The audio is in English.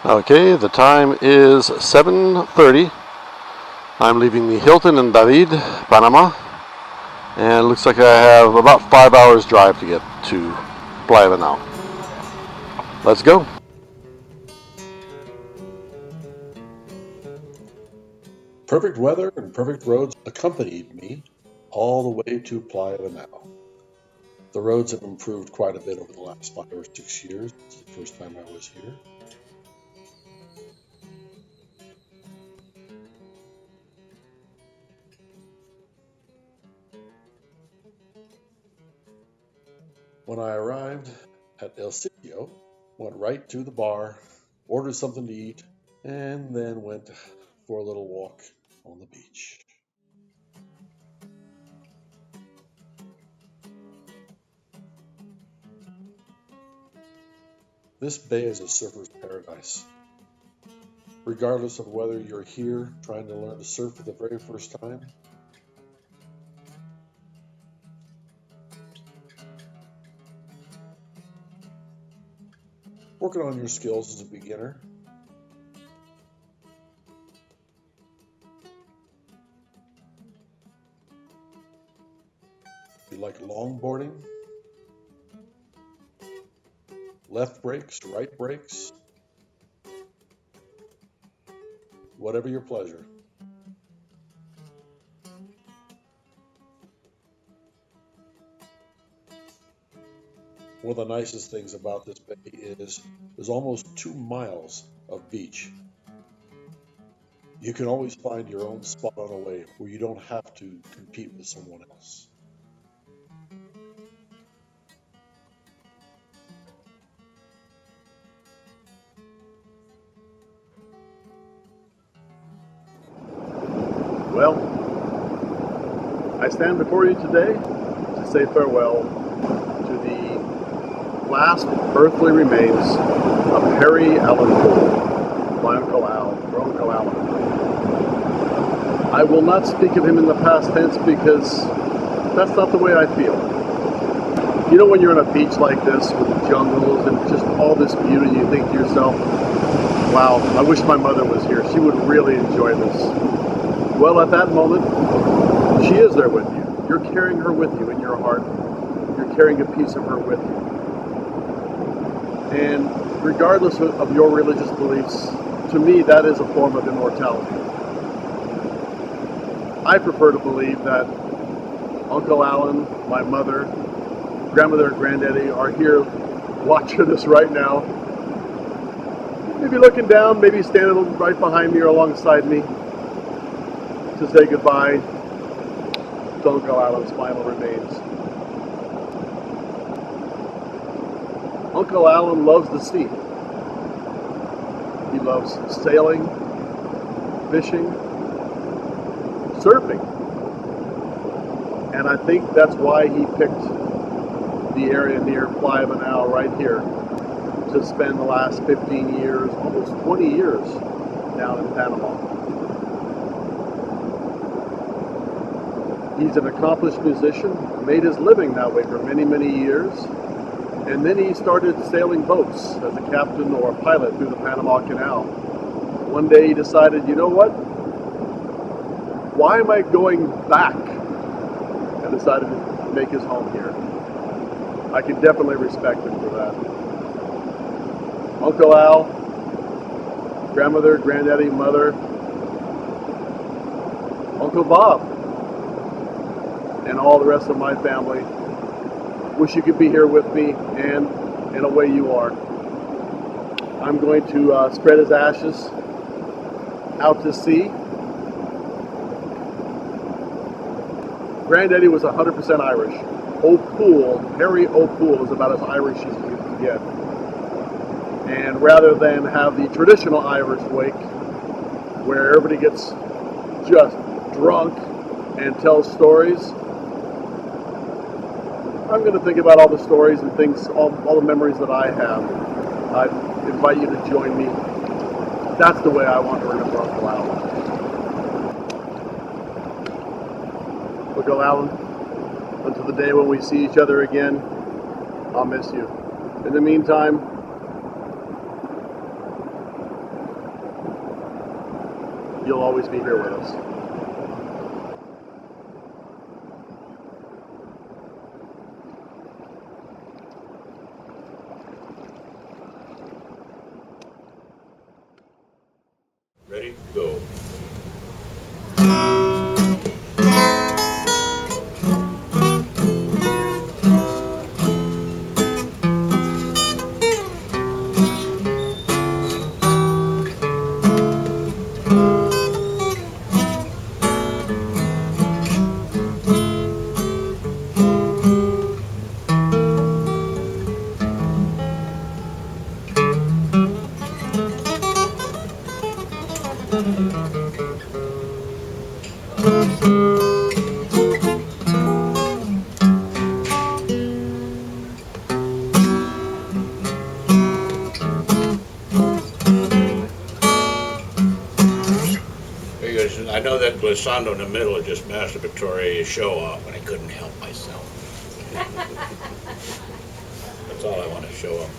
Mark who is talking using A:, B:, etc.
A: Okay, the time is 7:30. I'm leaving the Hilton in David, Panama, and it looks like I have about 5 hours drive to get to Playa now. Let's go.
B: Perfect weather and perfect roads accompanied me all the way to Playa now. The roads have improved quite a bit over the last 5 or 6 years. It's the first time I was here. When I arrived at El Sitio, went right to the bar, ordered something to eat, and then went for a little walk on the beach. This bay is a surfer's paradise. Regardless of whether you're here trying to learn to surf for the very first time, working on your skills as a beginner, if you like longboarding, left brakes, right brakes, whatever your pleasure. One of the nicest things about this bay is there's almost 2 miles of beach. You can always find your own spot on a wave where you don't have to compete with someone else.
A: Well, I stand before you today to say farewell to the last earthly remains of Harry Allen Poole, my Uncle Al, or Uncle Allen. I will not speak of him in the past tense because that's not the way I feel. You know, when you're on a beach like this with the jungles and just all this beauty, you think to yourself, wow, I wish my mother was here. She would really enjoy this. Well, at that moment, she is there with you. You're carrying her with you in your heart. You're carrying a piece of her with you. And regardless of your religious beliefs, to me, that is a form of immortality. I prefer to believe that Uncle Alan, my mother, grandmother, and granddaddy are here watching us right now. Maybe looking down, maybe standing right behind me or alongside me to say goodbye to Uncle Alan's final remains. Uncle Alan loves the sea. He loves sailing, fishing, surfing. And I think that's why he picked the area near Playa Banal right here to spend the last 15 years, almost 20 years down in Panama. He's an accomplished musician, made his living that way for many, many years. And then he started sailing boats as a captain or a pilot through the Panama Canal. One day he decided, you know what? Why am I going back? And decided to make his home here. I can definitely respect him for that. Uncle Al, grandmother, granddaddy, mother, Uncle Bob, and all the rest of my family. Wish you could be here with me, and in a way you are. I'm going to spread his ashes out to sea. Granddaddy was 100% Irish. O'Poole, Harry O'Poole, is about as Irish as you can get. And rather than have the traditional Irish wake, where everybody gets just drunk and tells stories, I'm going to think about all the stories and things, all the memories that I have. I invite you to join me. That's the way I want to remember Uncle Alan. Uncle Alan, until the day when we see each other again, I'll miss you. In the meantime, you'll always be here with us.
C: Ready? Go. Because I know that glissando in the middle is just masturbatory show off, and I couldn't help myself. That's all I want to show them.